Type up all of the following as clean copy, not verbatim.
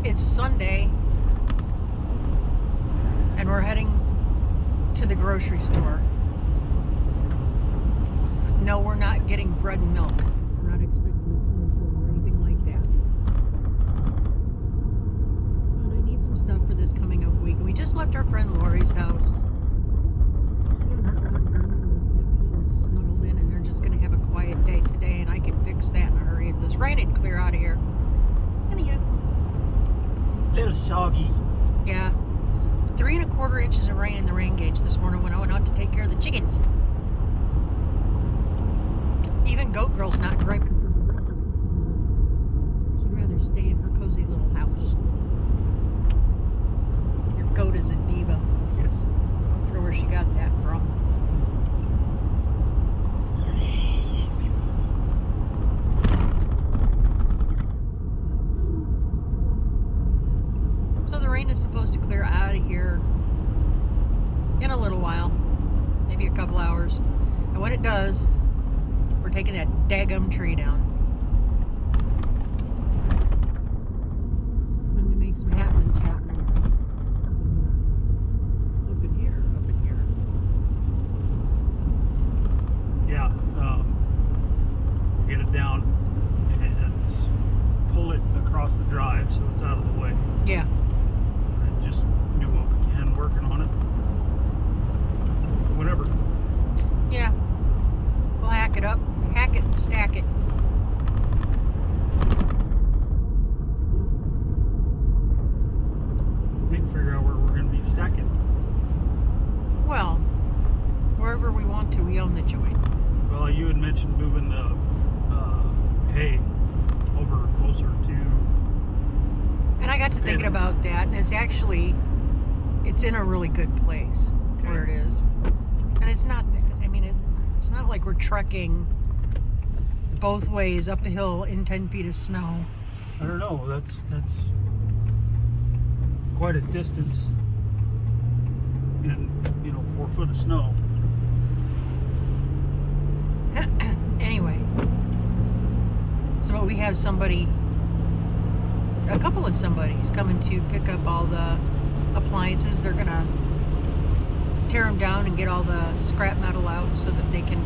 It's Sunday, and we're heading to the grocery store. No, we're not getting bread and milk. We're not expecting a snowstorm or anything like that. But I need some stuff for this coming up week. And we just left our friend Lori's house. Snuggled in, and they're just going to have a quiet day today, and I can fix that in a hurry. If this rain, it'd clear out of here. Anyhow. Little soggy. Yeah. 3 1/4 inches of rain in the rain gauge this morning when I went out to take care of the chickens. Even Goat Girl's not griping for breakfast this morning. She'd rather stay in her cozy little house. Your goat is a diva. Yes. I wonder where she got that from. So the rain is supposed to clear out of here in a little while, maybe a couple hours. And when it does, we're taking that daggum tree down. Time to make some happenings happen. Up in here, up in here. Yeah. Get it down and pull it across the drive so it's out of the way. Yeah. And just do what we can working on it. Whatever. Yeah. We'll hack it up, hack it and stack it. We can figure out where we're going to be stacking. Well, wherever we want to, we own the joint. Well, you had mentioned moving the hay over closer to. And I got to thinking about that, and it's in a really good place where it is. And it's not that, it's not like we're trekking both ways up a hill in 10 feet of snow. I don't know. That's quite a distance, and 4 foot of snow. Anyway, so we have a couple of somebodies coming to pick up all the appliances. They're gonna tear them down and get all the scrap metal out so that they can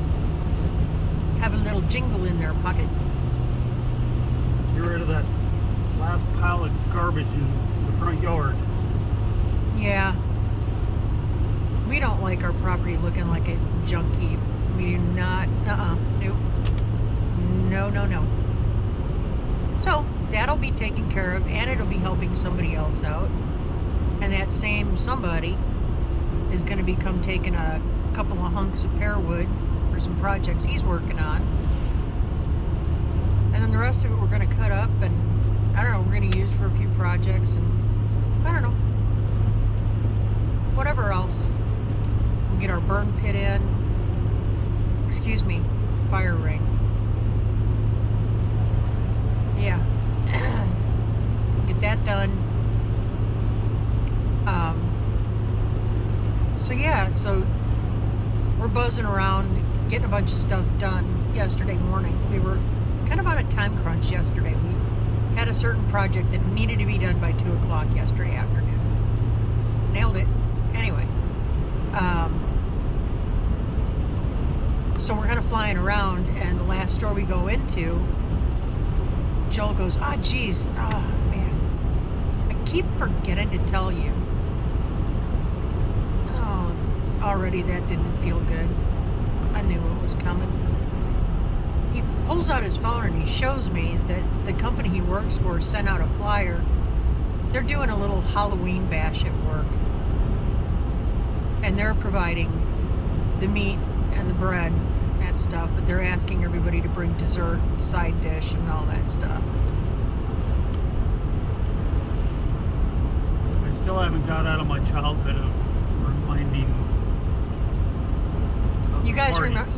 have a little jingle in their pocket. Get rid of that last pile of garbage in the front yard. Yeah. We don't like our property looking like a junk heap. We do not, nope. No. So, that'll be taken care of, and it'll be helping somebody else out. And that same somebody is going to become taking a couple of hunks of pear wood for some projects he's working on. And then the rest of it we're going to cut up, and I don't know, we're going to use for a few projects, and I don't know, whatever else. We'll get our burn pit in, fire ring. Yeah. Get that done. So we're buzzing around, getting a bunch of stuff done yesterday morning. We were kind of on a time crunch yesterday. We had a certain project that needed to be done by 2 o'clock yesterday afternoon. Nailed it. Anyway. So we're kind of flying around, and the last store we go into, Joel goes, man, I keep forgetting to tell you. Oh, already that didn't feel good. I knew it was coming. He pulls out his phone and he shows me that the company he works for sent out a flyer. They're doing a little Halloween bash at work. And they're providing the meat and the bread, that stuff, but they're asking everybody to bring dessert, side dish, and all that stuff. I still haven't got out of my childhood of reminding. You guys remember,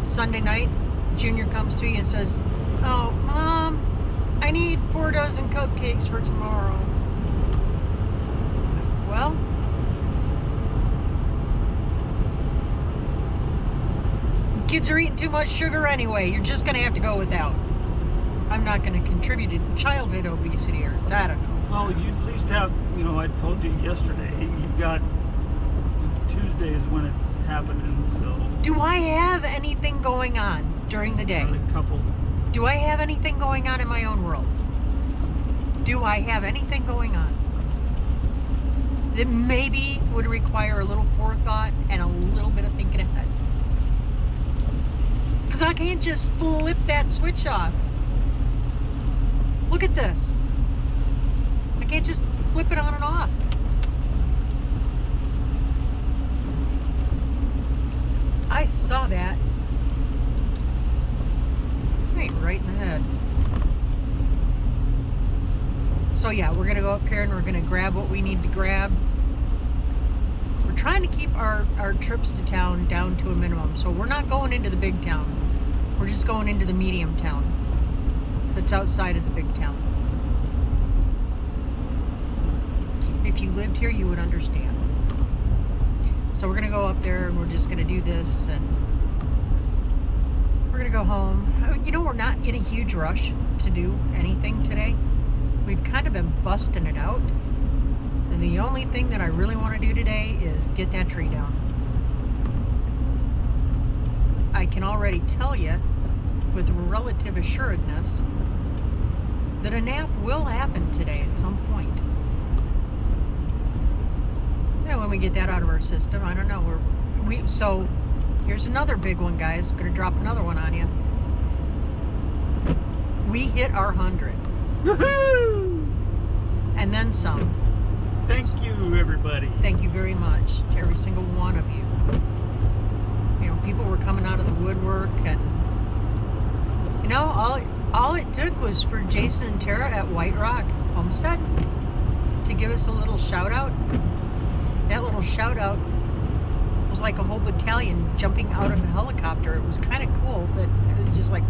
Sunday night, Junior comes to you and says, "Oh, Mom, I need 4 dozen cupcakes for tomorrow." Well, kids are eating too much sugar anyway. You're just going to have to go without. I'm not going to contribute to childhood obesity or I don't know. Well, you at least have, I told you yesterday, you've got Tuesdays when it's happening, so. Do I have anything going on during the day? Got a couple. Do I have anything going on in my own world? Do I have anything going on that maybe would require a little forethought and a little bit of thinking ahead? Because I can't just flip that switch off. Look at this. I can't just flip it on and off. I saw that. Right in the head. So yeah, we're gonna go up here and we're gonna grab what we need to grab. We're trying to keep our trips to town down to a minimum. So we're not going into the big town. We're just going into the medium town that's outside of the big town. If you lived here, you would understand. So we're gonna go up there and we're just gonna do this and we're gonna go home. We're not in a huge rush to do anything today. We've kind of been busting it out. And the only thing that I really want to do today is get that tree down. I can already tell you with relative assuredness that a nap will happen today at some point. Yeah, when we get that out of our system, I don't know. So here's another big one, guys. Gonna drop another one on you. We hit our 100. Woohoo! And then some. Thank you, everybody. Thank you very much to every single one of you. People were coming out of the woodwork, and all it took was for Jason and Tara at White Rock Homestead to give us a little shout out. That little shout out was like a whole battalion jumping out of a helicopter. It was kind of cool that it was just like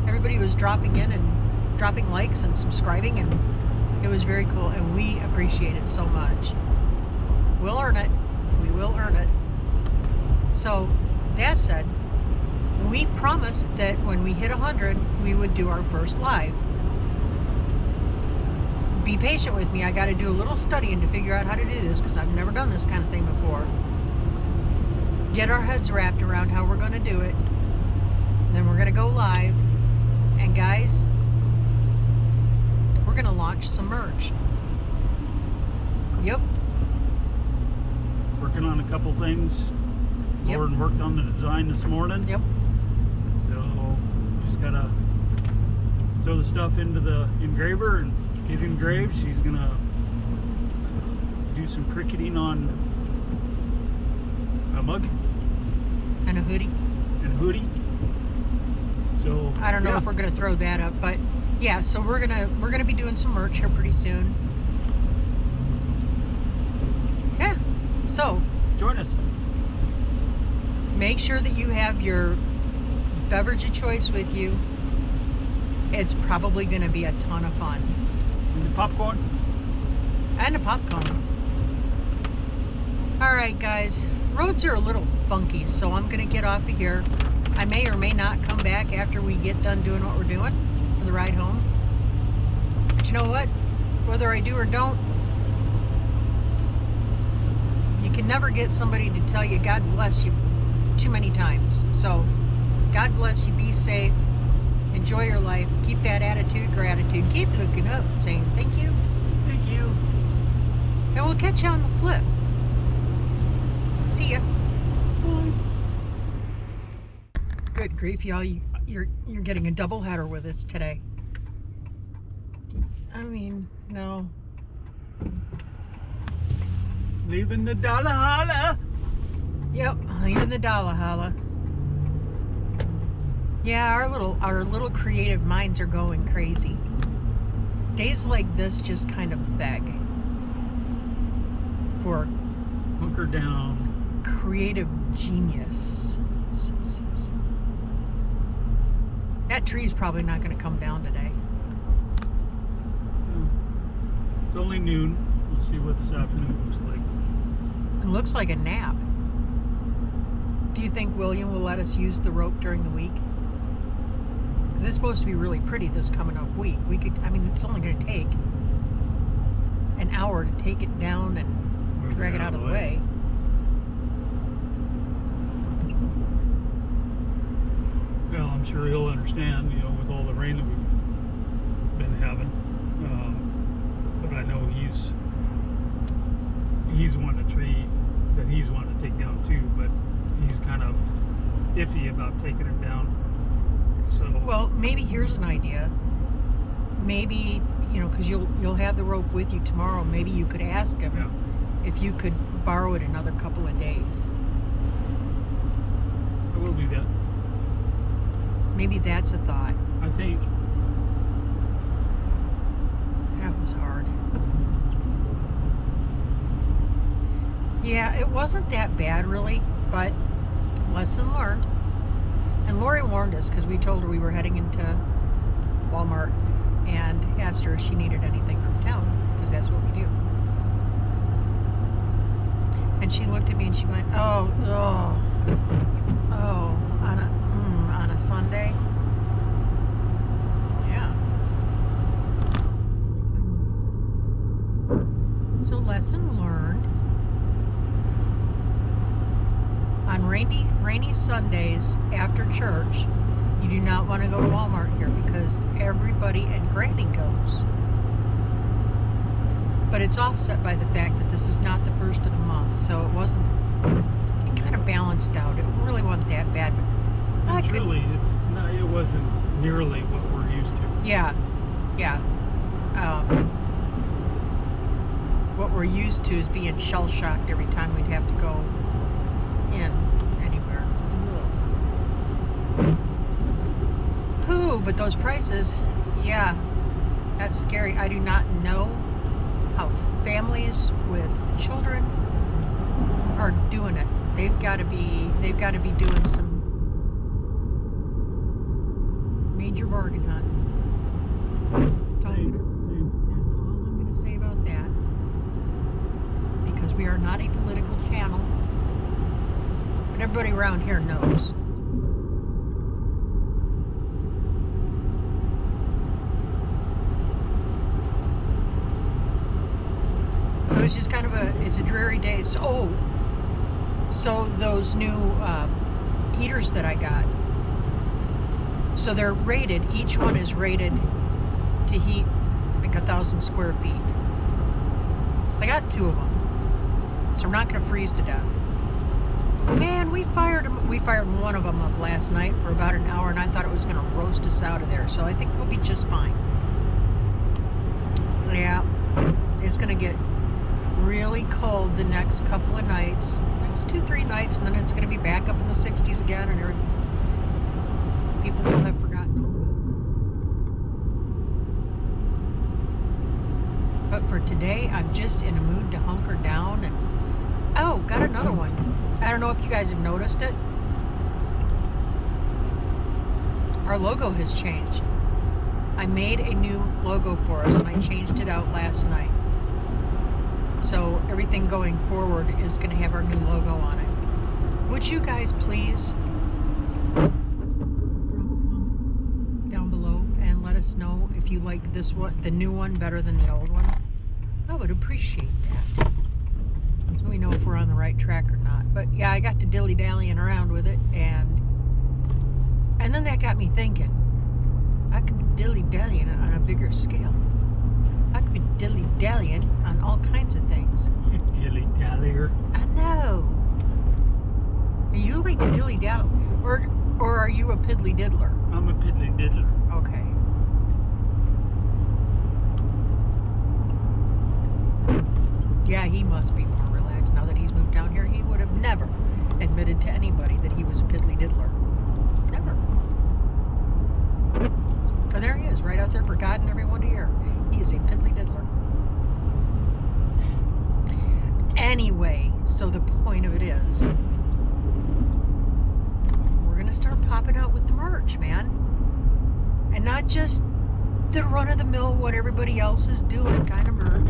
everybody was dropping in and dropping likes and subscribing, and it was very cool, and we appreciate it so much. We'll earn it. We will earn it. So that said, we promised that when we hit 100, we would do our first live. Be patient with me. I got to do a little studying to figure out how to do this because I've never done this kind of thing before. Get our heads wrapped around how we're going to do it. Then we're going to go live. And guys, we're going to launch some merch. Yep. Working on a couple things. Yep. Lauren worked on the design this morning. Yep. So just gotta throw the stuff into the engraver and get it engraved. She's gonna do some cricketing on a mug And a hoodie. and a hoodie. So I don't know yeah. if we're gonna throw that up, but yeah. So we're gonna be doing some merch here pretty soon. Yeah. So Join us. make sure that you have your beverage of choice with you. It's probably gonna be a ton of fun. And the popcorn. And a popcorn. Alright guys, roads are a little funky, so I'm going to get off of here. I may or may not come back after we get done doing what we're doing for the ride home. But you know what? Whether I do or don't, you can never get somebody to tell you God bless you too many times. So, God bless you, be safe, enjoy your life, keep that attitude of gratitude, keep looking up and saying thank you. Thank you. And we'll catch you on the flip. See ya. Bye. Good grief, y'all! You're getting a double header with us today. I mean, no. Leaving the dollar holla. Yep, even the dollar holla. Yeah, our little creative minds are going crazy. Days like this just kind of beg for Hunker down. creative genius. That tree's probably not going to come down today. It's only noon. We'll see what this afternoon looks like. It looks like a nap. Do you think William will let us use the rope during the week? Because it's supposed to be really pretty this coming up week. We could, I mean, it's only going to take an hour to take it down and Move drag it out of the way. Well, I'm sure he'll understand, you know, with all the rain that we've been having. But I know he's wanting a tree that he's wanting to take down too, but he's kind of iffy about taking it down. So Well, maybe here's an idea. Maybe, you know, because you'll have the rope with you tomorrow. Maybe you could ask him yeah, if you could borrow it another couple of days. I will do that. Maybe that's a thought. I think. That was hard. Yeah, it wasn't that bad really, but lesson learned. And Lori warned us because we told her we were heading into Walmart and asked her if she needed anything from town, because that's what we do. And she looked at me and she went, oh, on a Sunday? Yeah. So lesson learned. On rainy Sundays after church, you do not want to go to Walmart here because everybody and Granny goes. But it's offset by the fact that this is not the first of the month, so it kind of balanced out. It really wasn't that bad. But It wasn't nearly what we're used to. Yeah. What we're used to is being shell-shocked every time we'd have to go in anywhere. Ooh, but those prices, yeah, that's scary. I do not know how families with children are doing it. They've got to be doing some major bargain hunting. That's all I'm going to say about that. Because we are not a political channel. But everybody around here knows. So it's just kind of it's a dreary day. So those new heaters that I got, so they're rated, each one is rated to heat like 1,000 square feet. So I got 2 of them. So we're not going to freeze to death. Man, we fired one of them up last night for about an hour, and I thought it was going to roast us out of there. So I think we'll be just fine. Yeah, it's going to get really cold the next couple of nights, next 2-3 nights, and then it's going to be back up in the 60s again, and people will have forgotten all about this. But for today, I'm just in a mood to hunker down. And oh, got another one. I don't know if you guys have noticed it. Our logo has changed. I made a new logo for us, and I changed it out last night. So everything going forward is going to have our new logo on it. Would you guys please drop a comment down below and let us know if you like this one, the new one, better than the old one? I would appreciate that, so we know if we're on the right track or not. But yeah, I got to dilly-dallying around with it, and then that got me thinking. I could be dilly-dallying on a bigger scale. I could be dilly-dallying on all kinds of things. Dilly-dallyer. I know. Are you like a dilly-dally, or are you a piddly-diddler? I'm a piddly-diddler. Okay. Yeah, he must be more relaxed now that he's moved down here. He would have never admitted to anybody that he was a piddly-diddler. Never. And there he is, right out there for God and everyone to hear. He is a piddly-diddler. Anyway, so the point of it is, we're going to start popping out with the merch, man. And not just the run-of-the-mill, what everybody else is doing kind of merch.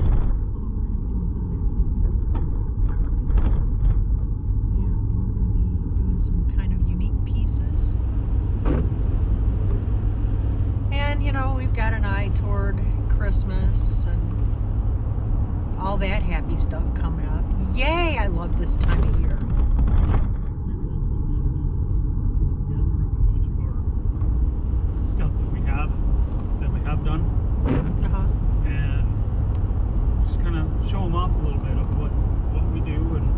toward Christmas and all that happy stuff coming up. Yay! I love this time of year. Stuff that we have done, and just kind of show them off a little bit of what we do, and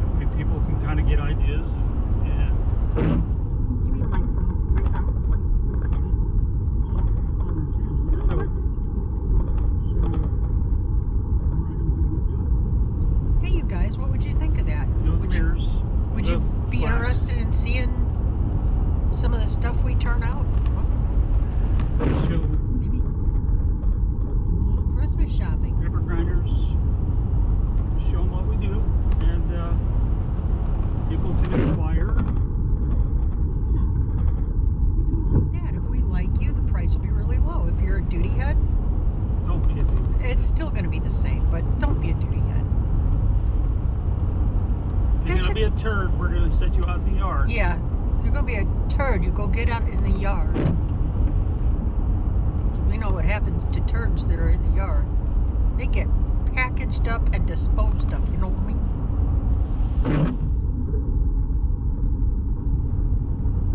that way people can kind of get ideas and Hey, you guys, what would you think of that? Would you be interested in seeing some of the stuff we turn out? Show Maybe a little Christmas shopping. rubber grinders, show them what we do, and people can inquire. Like that. If we like you, the price will be really low. If you're a duty head, Don't be a dude. it's still going to be the same, but don't be a duty head. If you're gonna be a turd, we're gonna set you out in the yard. Yeah, you're going to be a turd. You go get out in the yard. We know what happens to turds that are in the yard. They get packaged up and disposed of, you know what I mean?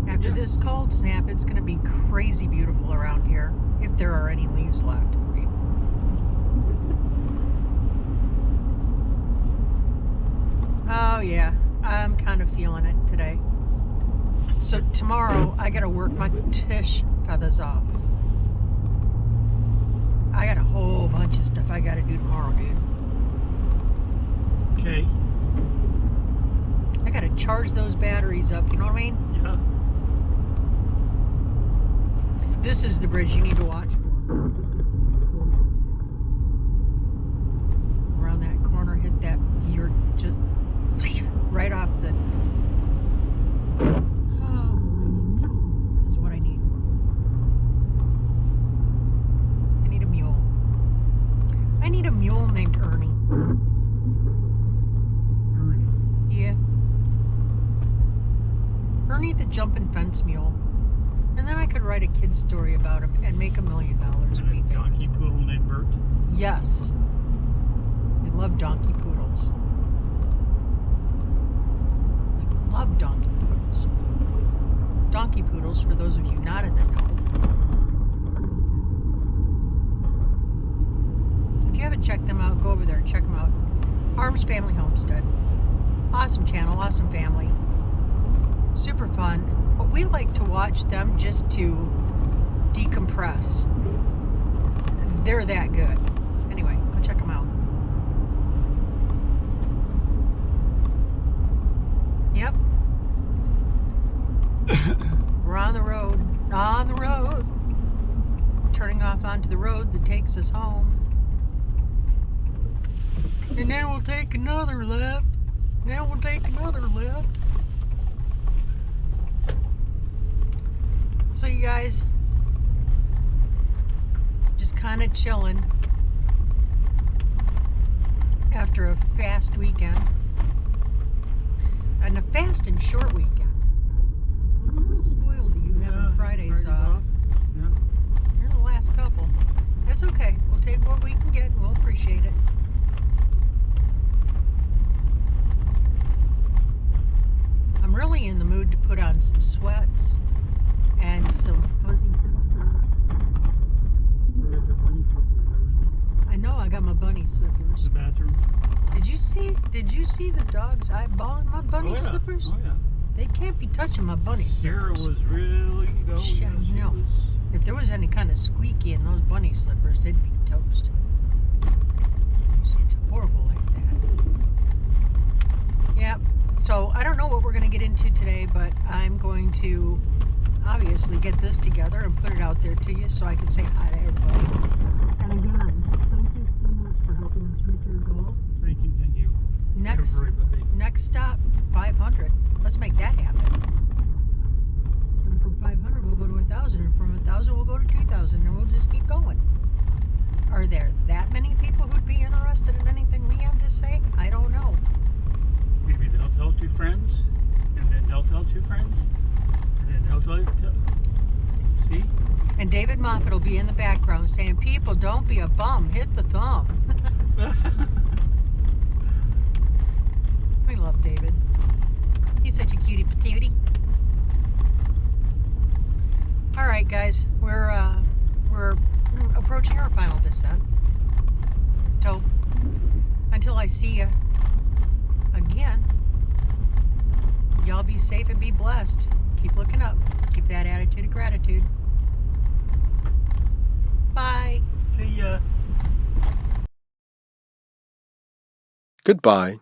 After this cold snap, it's going to be crazy beautiful around here, if there are any leaves left. Oh yeah, I'm kind of feeling it today. So tomorrow, I got to work my tush feathers off. I got a whole bunch of stuff I got to do tomorrow, dude. Okay. I got to charge those batteries up, you know what I mean? Yeah. This is the bridge you need to watch for. Around that corner, hit that, you're just right off the... Oh, this is what I need. I need a mule. I need a mule named Ernie. Yeah. Ernie the jumping fence mule. And then I could write a kid's story about him and make $1 million and be And a donkey famous. poodle named Bert. Yes. I love donkey poodles. I love donkey poodles. Donkey poodles, for those of you not in the know. If you haven't checked them out, go over there and check them out. Arms Family Homestead. Awesome channel, awesome family. Super fun. But we like to watch them just to decompress. They're that good. Anyway, go check them out. Yep. We're on the road. On the road. Turning off onto the road that takes us home. And then we'll take another left. Then we'll take another left. So you guys, just kind of chilling after a fast weekend. And a fast and short weekend. I'm a little spoiled that you having Fridays off. Yeah. You're the last couple. That's okay. We'll take what we can get and we'll appreciate it. I'm really in the mood to put on some sweats and some fuzzy I know I got my bunny slippers. The bathroom. Did you see the dogs eyeballing my bunny slippers? Oh yeah. They can't be touching my bunny Sarah slippers. was really She was. If there was any kind of squeaky in those bunny slippers, they'd be toast. It's horrible like that. Yep. So I don't know what we're going to get into today, but I'm going to obviously get this together and put it out there to you so I can say hi to everybody. And again, thank you so much for helping us reach your goal. Thank you. Everybody. Next stop, 500. Let's make that happen. And from 500, we'll go to 1,000. And from 1,000, we'll go to 2,000. And we'll just keep going. Are there that many people who'd be interested in anything we have to say? I don't know. Maybe they'll tell 2 friends, and then they'll tell 2 friends, and then they'll tell. See? And And David Moffat will be in the background saying, people, don't be a bum, hit the thumb. We love David. He's such a cutie patootie. All right, guys, we're approaching our final descent. So until I see you again, y'all be safe and be blessed. Keep looking up. Keep that attitude of gratitude. Bye. See ya. Goodbye.